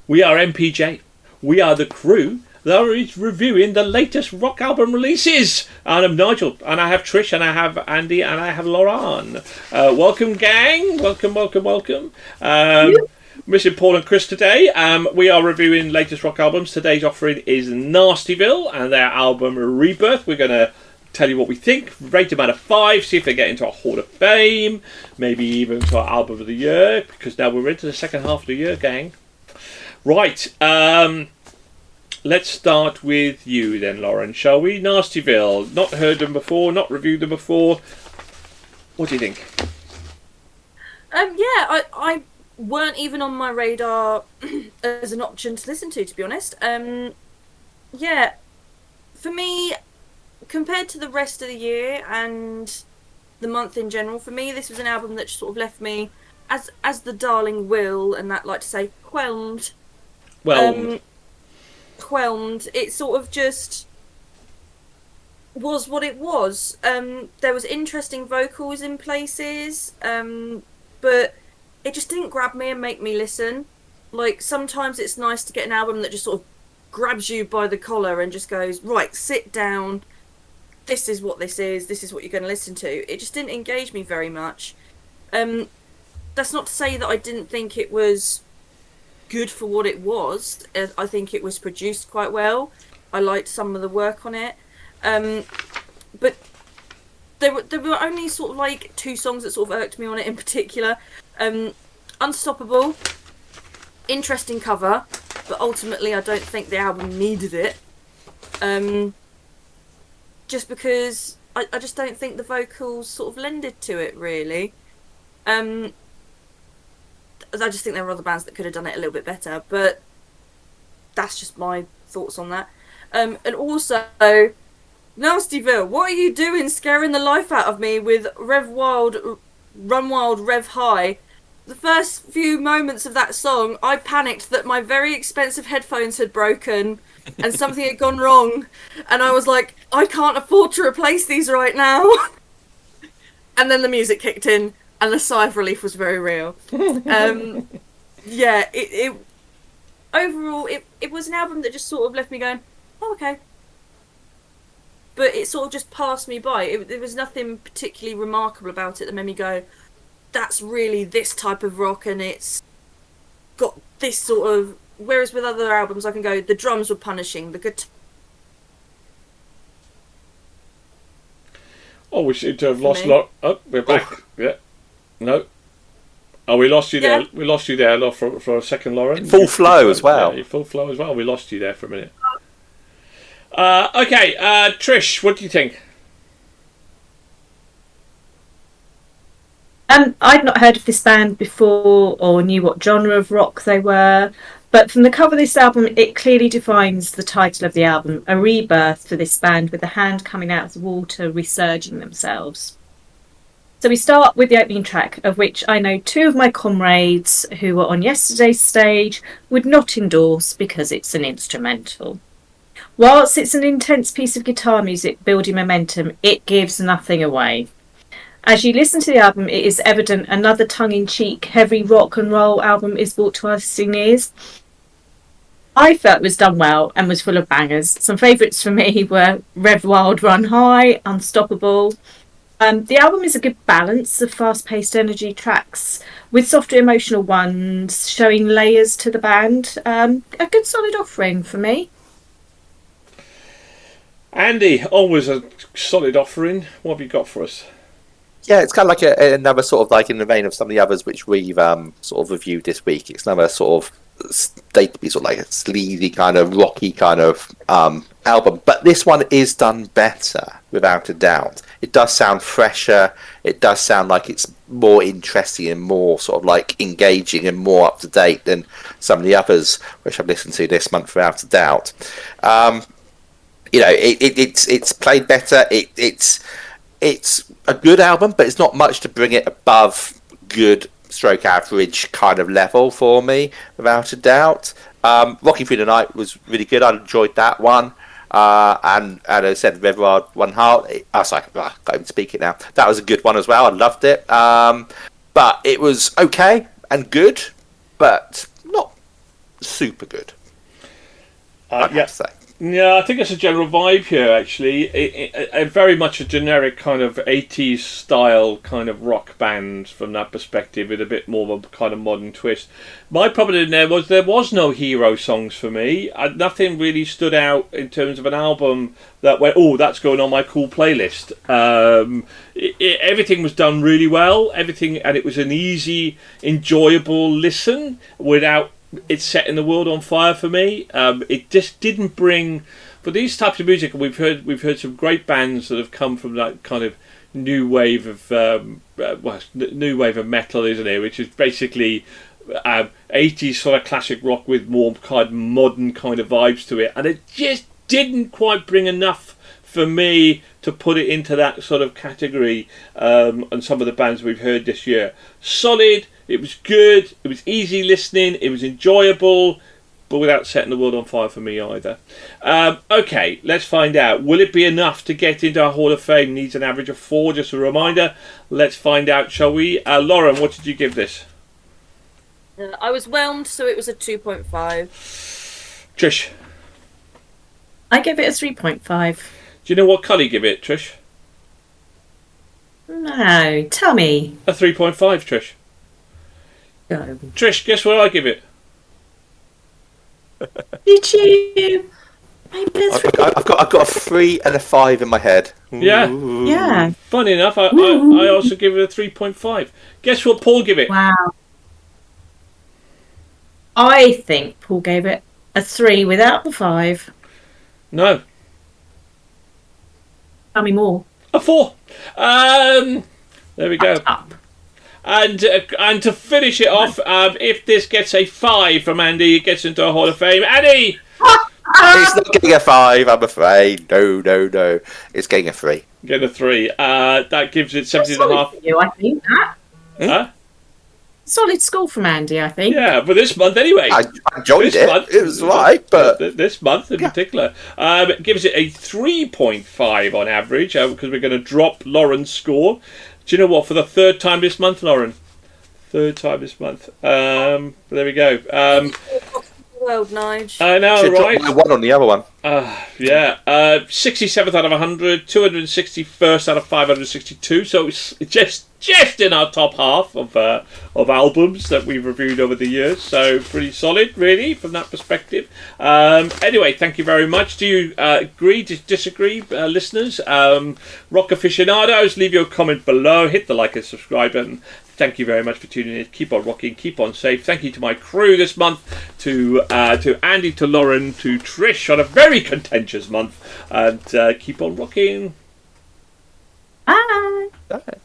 We are MPJ. We are the crew that is reviewing the latest rock album releases. And I'm Nigel, and I have Trish, and I have Andy, and I have Lauren. Welcome, gang. Welcome. Mission Paul and Chris today. We are reviewing latest rock albums. Today's offering is Nastyville and their album Rebirth. We're going to tell you what we think, rate them out of 5, see if they get into our Hall of Fame, maybe even to our Album of the Year, because now we're into the second half of the year, gang. Right, let's start with you then, Lauren, shall we? Nastyville, not heard them before, not reviewed them before. What do you think? I weren't even on my radar as an option to listen to be honest. For me, compared to the rest of the year and the month in general, for me, this was an album that just sort of left me, as the darling Will and that like to say, whelmed. It sort of just was what it was. There was interesting vocals in places, but it just didn't grab me and make me listen. Like, sometimes it's nice to get an album that just sort of grabs you by the collar and just goes, right, sit down, this is what this is what you're going to listen to. It just didn't engage me very much. That's not to say that I didn't think it was good for what it was. I think it was produced quite well. I liked some of the work on it. But there were only sort of like 2 songs that sort of irked me on it in particular. Unstoppable, interesting cover, but ultimately I don't think the album needed it. Just because I just don't think the vocals sort of lended to it, really. I just think there were other bands that could have done it a little bit better, but that's just my thoughts on that. And also, Nastyville, what are you doing scaring the life out of me with Rev Wild, Run Wild, Rev High? The first few moments of that song, I panicked that my very expensive headphones had broken and something had gone wrong, and I was like, I can't afford to replace these right now. And then the music kicked in, and the sigh of relief was very real. Overall, it was an album that just sort of left me going, oh, okay. But it sort of just passed me by. There was nothing particularly remarkable about it that made me go, that's really this type of rock, and it's got this sort of... Whereas with other albums, I can go, the drums were punishing, the guitar... Oh, we seem to have lost... Oh, we're back. Oh. Yeah. No. Oh, we lost you there. Yeah. We lost you there for a second, Lauren. Full flow as well. Yeah, full flow as well. We lost you there for a minute. Okay, Trish, what do you think? I'd not heard of this band before or knew what genre of rock they were, but from the cover of this album, it clearly defines the title of the album, a rebirth for this band with a hand coming out of the water, resurging themselves. So we start with the opening track, of which I know 2 of my comrades who were on yesterday's stage would not endorse because it's an instrumental. Whilst it's an intense piece of guitar music building momentum, it gives nothing away. As you listen to the album, it is evident another tongue-in-cheek, heavy rock and roll album is brought to our listening ears. I felt it was done well and was full of bangers. Some favourites for me were Rev Wild, Run High, Unstoppable. The album is a good balance of fast-paced energy tracks with softer emotional ones, showing layers to the band. A good solid offering for me. Andy, always a solid offering. What have you got for us? Yeah, it's kind of like another sort of like in the vein of some of the others which we've sort of reviewed this week. It's another sort of state to be sort of like a sleazy kind of rocky kind of album, but this one is done better without a doubt. It does sound fresher. It does sound like it's more interesting and more sort of like engaging and more up to date than some of the others which I've listened to this month without a doubt. It's played better. It's a good album, but it's not much to bring it above good stroke average kind of level for me, without a doubt. Rocking Through the Night was really good. I enjoyed that one. And as I said, Rev Wild, One Heart. I can't even speak it now. That was a good one as well. I loved it. But it was okay and good, but not super good. Yeah. I'd have to say. Yeah, I think it's a general vibe here, actually. Very much a generic kind of 80s style kind of rock band from that perspective, with a bit more of a kind of modern twist. My problem in there was no hero songs for me. Nothing really stood out in terms of an album that went, oh, that's going on my cool playlist. Everything was done really well, everything, and it was an easy, enjoyable listen without it's setting the world on fire for me. It just didn't bring, for these types of music, and we've heard some great bands that have come from that kind of new wave of new wave of metal, isn't it? Which is basically 80s sort of classic rock with more kind of modern kind of vibes to it, and it just didn't quite bring enough for me to put it into that sort of category. And some of the bands we've heard this year, solid. It was good, it was easy listening, it was enjoyable, but without setting the world on fire for me either. Okay, let's find out. Will it be enough to get into our Hall of Fame? Needs an average of 4, just a reminder. Let's find out, shall we? Lauren, what did you give this? I was whelmed, so it was a 2.5. Trish? I give it a 3.5. Do you know what Cully give it, Trish? No, tell me. A 3.5, Trish. Go. Trish, guess what I give it? Did you? Maybe a 3. I've got a 3 and a 5 in my head. Yeah. Ooh. Yeah. Funny enough, I also give it a 3.5. Guess what Paul give it? Wow. I think Paul gave it a 3 without the 5. No. Tell me more. A 4. There we go. Up. And to finish it off, if this gets a 5 from Andy, it gets into a Hall of Fame. Andy! It's not getting a 5, I'm afraid. No. It's getting a 3. Get a 3. That gives it 17 and a Solid half. for you, I think that. Huh? Solid score from Andy, I think. Yeah, for this month anyway. I enjoyed This it. month- It was right, but This month in particular. It gives it a 3.5 on average, because we're going to drop Lauren's score. Do you know what? For the 3rd time this month, Lauren. 3rd time this month. There we go. World, Nige. I know, should right? drop my 1 on the other one. Yeah. 67th out of 100, 261st out of 562. So it's just in our top half of albums that we've reviewed over the years. So pretty solid, really, from that perspective. Anyway, thank you very much. Do you agree, disagree, listeners? Rock aficionados, leave your comment below. Hit the like and subscribe button. Thank you very much for tuning in. Keep on rocking, keep on safe. Thank you to my crew this month, to Andy, to Lauren, to Trish on a very contentious month, and keep on rocking. Bye. Okay.